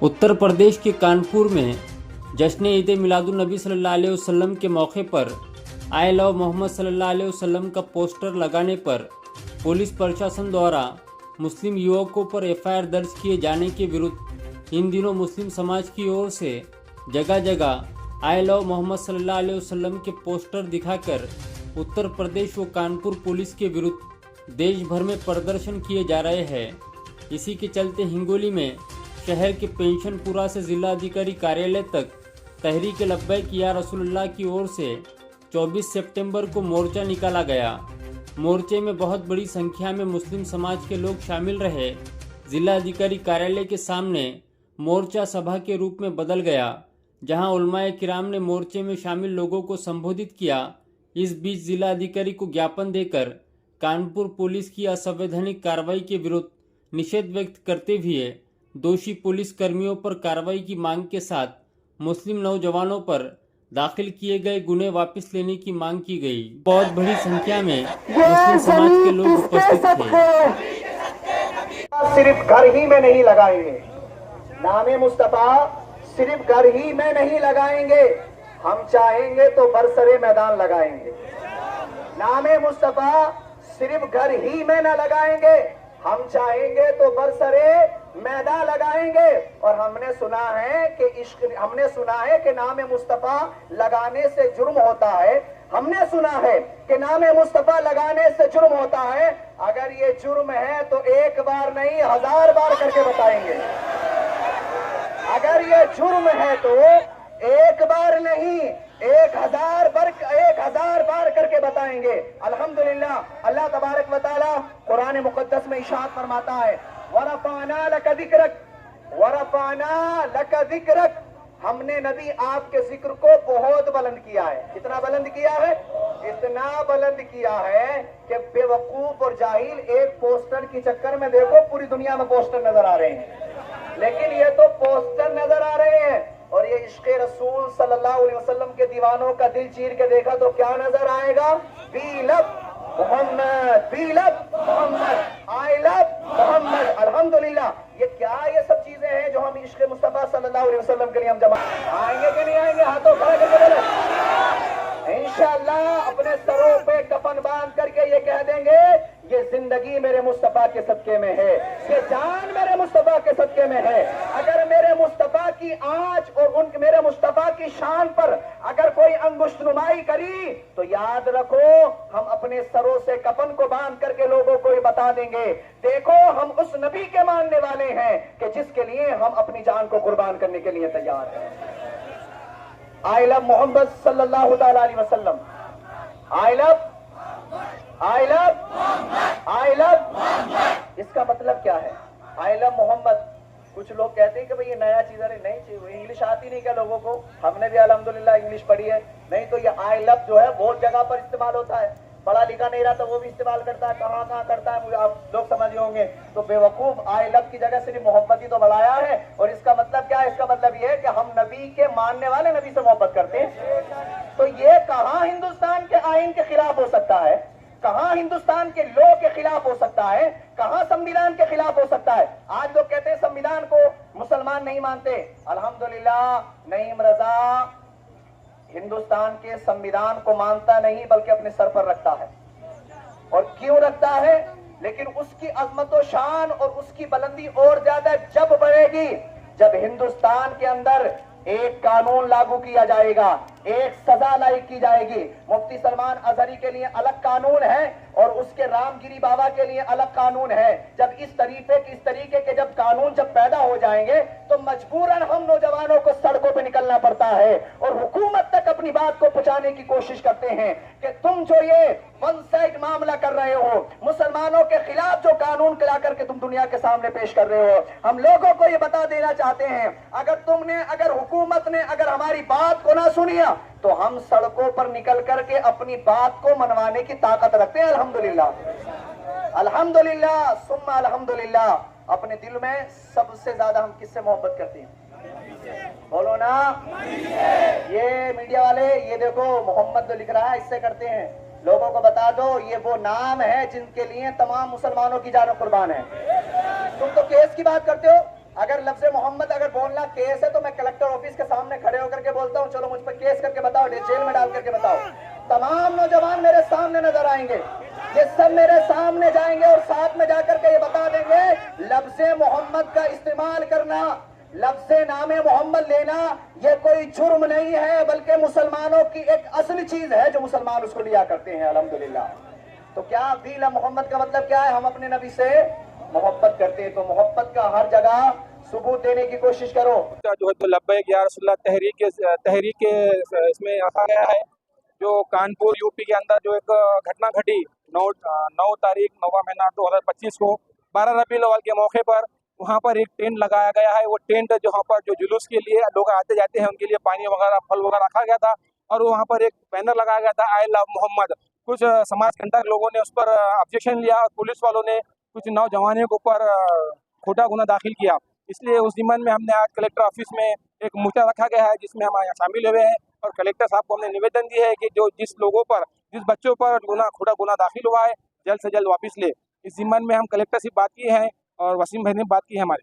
उत्तर प्रदेश के कानपुर में जश्न ईद मिलादुन नबी सल्लल्लाहु अलैहि वसल्लम के मौके पर आई लव मोहम्मद सल्लल्लाहु अलैहि वसल्लम का पोस्टर लगाने पर पुलिस प्रशासन द्वारा मुस्लिम युवकों पर एफआईआर दर्ज किए जाने के विरुद्ध इन दिनों मुस्लिम समाज की ओर से जगह जगह आई लव मोहम्मद सल्लल्लाहु अलैहि वसल्लम के पोस्टर दिखाकर उत्तर प्रदेश व कानपुर पुलिस के विरुद्ध देश भर में प्रदर्शन किए जा रहे हैं। इसी के चलते हिंगोली में शहर के पेंशनपुरा से जिलाधिकारी कार्यालय तक तहरीक लब्बैक या रसूलुल्लाह की ओर से 24 सितंबर को मोर्चा निकाला गया। मोर्चे में बहुत बड़ी संख्या में मुस्लिम समाज के लोग शामिल रहे। जिलाधिकारी कार्यालय के सामने मोर्चा सभा के रूप में बदल गया, जहां उलमाए किराम ने मोर्चे में शामिल लोगों को संबोधित किया। इस बीच जिलाधिकारी को ज्ञापन देकर कानपुर पुलिस की असंवैधानिक कार्रवाई के विरुद्ध निषेध व्यक्त करते हुए दोषी पुलिस कर्मियों पर कार्रवाई की मांग के साथ मुस्लिम नौजवानों पर दाखिल किए गए गुने वापस लेने की मांग की गई। बहुत बड़ी संख्या में मुस्लिम समाज के लोग उपस्थित थे। सिर्फ घर ही में नहीं लगाएंगे, नामे मुस्तफा सिर्फ घर ही में नहीं लगाएंगे, हम चाहेंगे तो बरसरे मैदान लगाएंगे। नामे मुस्तफा सिर्फ घर ही में न लगाएंगे, हम चाहेंगे तो बरसरे मैदान लगाएंगे। और हमने सुना है कि नाम मुस्तफा लगाने से जुर्म होता है। हमने सुना है कि नाम मुस्तफा लगाने से जुर्म होता है। अगर ये जुर्म है तो एक बार नहीं 1000 बार करके बताएंगे। अगर ये जुर्म है तो एक बार नहीं 1000 बार करके बताएंगे। अल्हम्दुलिल्लाह, अल्लाह तबारक व तआला कुरान मुकद्दस में इरशाद फरमाता है, वरफ़अना लक ज़िक्रक, हमने नबी आपके जिक्र को बहुत बुलंद किया है। कितना बुलंद किया है? इतना बुलंद किया है कि बेवकूफ और जाहिल एक पोस्टर के चक्कर में देखो पूरी दुनिया में पोस्टर नजर आ रहे हैं, लेकिन ये तो पोस्टर नजर आ रहे हैं। और ये इश्क़े रसूल सल्लल्लाहु अलैहि वसल्लम के दीवानों का दिल चीर के देखा तो क्या नजर आएगा? We love Muhammad, we love Muhammad, I love Muhammad. अल्हम्दुलिल्लाह, ये क्या ये सब चीजें हैं जो हम इश्क़े मुस्तफा सल्लल्लाहु अलैहि वसल्लम के लिए हम जमा आएंगे कि नहीं आएंगे? हाथों खड़ा करके बोलो। इंशाअल्लाह अपने सरों पे कफन बांध करके ये कह देंगे, ये जिंदगी मेरे मुस्तफा के सदके में है, ये जान मेरे मुस्तफा के सदके में है। अगर मेरे मुस्तफा की आंच और मेरे मुस्तफा की शान पर अगर कोई अंगुष्ठ नुमाई करी तो याद रखो, हम अपने सरों से कफन को बांध करके लोगों को ये बता देंगे, देखो हम उस नबी के मानने वाले हैं कि जिसके लिए हम अपनी जान को कुर्बान करने के लिए तैयार हैं। आई लव मोहम्मद सल्लल्लाहु अलैहि वसल्लम, आई लव इसका मतलब क्या है? I love Muhammad. कुछ लोग कहते हैं कि भाई ये नया चीज है, नहीं चाहिए, इंग्लिश आती नहीं क्या लोगों को? हमने भी अल्हम्दुलिल्लाह इंग्लिश पढ़ी है। नहीं तो ये आई लव जो है बहुत जगह पर इस्तेमाल होता है, पढ़ा लिखा नहीं रहा तो वो भी इस्तेमाल करता है, कहाँ करता है मुझे आप लोग समझ होंगे। तो बेवकूफ आई लव की जगह सिर्फ मोहब्बत ही तो बढ़ाया है। और इसका मतलब क्या है? इसका मतलब ये है कि हम नबी के मानने वाले नबी से मोहब्बत करते हैं। तो ये कहाँ हिंदुस्तान के आईन के खिलाफ हो सकता है? कहां हिंदुस्तान के लॉ के खिलाफ हो सकता है? कहां संविधान के खिलाफ हो सकता है? आज लोग कहते हैं संविधान को मुसलमान नहीं मानते। अल्हम्दुलिल्लाह, नईम रजा हिंदुस्तान के संविधान को मानता नहीं बल्कि अपने सर पर रखता है। और क्यों रखता है? लेकिन उसकी अजमत व शान और उसकी बुलंदी और ज्यादा जब बढ़ेगी जब हिंदुस्तान के अंदर एक कानून लागू किया जाएगा, एक सजा लायक की जाएगी। मुफ्ती सलमान अजहरी के लिए अलग कानून है और उसके रामगिरी बाबा के लिए अलग कानून है। जब इस तरीके के जब कानून जब पैदा हो जाएंगे तो मजबूरन हम नौजवानों को सड़कों पे निकलना पड़ता है और हुकूमत तक अपनी बात को पहुंचाने की कोशिश करते हैं कि तुम जो ये वन साइड मामला कर रहे हो, मुसलमानों के खिलाफ जो कानून ला करके तुम दुनिया के सामने पेश कर रहे हो, हम लोगों को ये बता देना चाहते हैं, अगर हुकूमत ने अगर हमारी बात को ना सुनिया तो हम सड़कों पर निकल करके अपनी बात को मनवाने की ताकत रखते हैं। अल्हम्दुलिल्लाह, अल्हम्दुलिल्लाह सुम्मा अल्हम्दुलिल्लाह। अपने दिल में सबसे ज्यादा हम किससे मोहब्बत करते हैं? बोलो ना। ये मीडिया वाले ये देखो मोहम्मद जो लिख रहा है इससे करते हैं। लोगों को बता दो ये वो नाम है जिनके लिए तमाम मुसलमानों की जान कुर्बान है। तुम तो केस की बात करते हो, अगर लफ्ज़ मोहम्मद अगर बोलना केस है तो मैं कलेक्टर ऑफिस के सामने खड़े होकर के बोलता हूँ, चलो मुझ पर केस करके बताओ, जेल में डाल करके बताओ। तमाम नौजवान मेरे सामने नजर आएंगे, ये सब मेरे सामने जाएंगे और साथ में जाकर के ये बता देंगे लफ्ज़ मोहम्मद का इस्तेमाल करना, लफ्ज़ नामे मोहम्मद लेना ये कोई जुर्म नहीं है, बल्कि मुसलमानों की एक असली चीज है जो मुसलमान उसको लिया करते हैं अल्हम्दुलिल्लाह। तो क्या दीन मोहम्मद का मतलब क्या है? हम अपने नबी से मोहब्बत करते हैं, तो मोहब्बत का हर जगह सबूत देने की कोशिश करो। जो है तो लब्बैक या रसूलुल्लाह तहरीक इसमें रखा गया है। जो कानपुर यूपी के अंदर जो एक घटना घटी 9 तारीख 9वां महीना 2025 को 12 रबीउल अव्वल के मौके पर वहाँ पर एक टेंट लगाया गया है। वो टेंट जहाँ पर जो जुलूस के लिए लोग आते जाते हैं उनके लिए पानी वगैरह फल वगैरह रखा गया था, और वहाँ पर एक बैनर लगाया गया था आई लव मोहम्मद। कुछ समाज के अंदर लोगों ने उस पर ऑब्जेक्शन लिया और पुलिस वालों ने कुछ नौजवानों के ऊपर खोटा गुना दाखिल किया। इसलिए उस जिम्मन में हमने आज कलेक्टर ऑफिस में एक मोर्चा रखा गया है जिसमें हम यहाँ शामिल हुए हैं, और कलेक्टर साहब को हमने निवेदन दिया है कि जो जिस बच्चों पर खोटा गुना दाखिल हुआ है जल्द से जल्द वापस ले। इस जिम्मन में हम कलेक्टर से बात की है और वसीम भाई ने बात की है हमारे।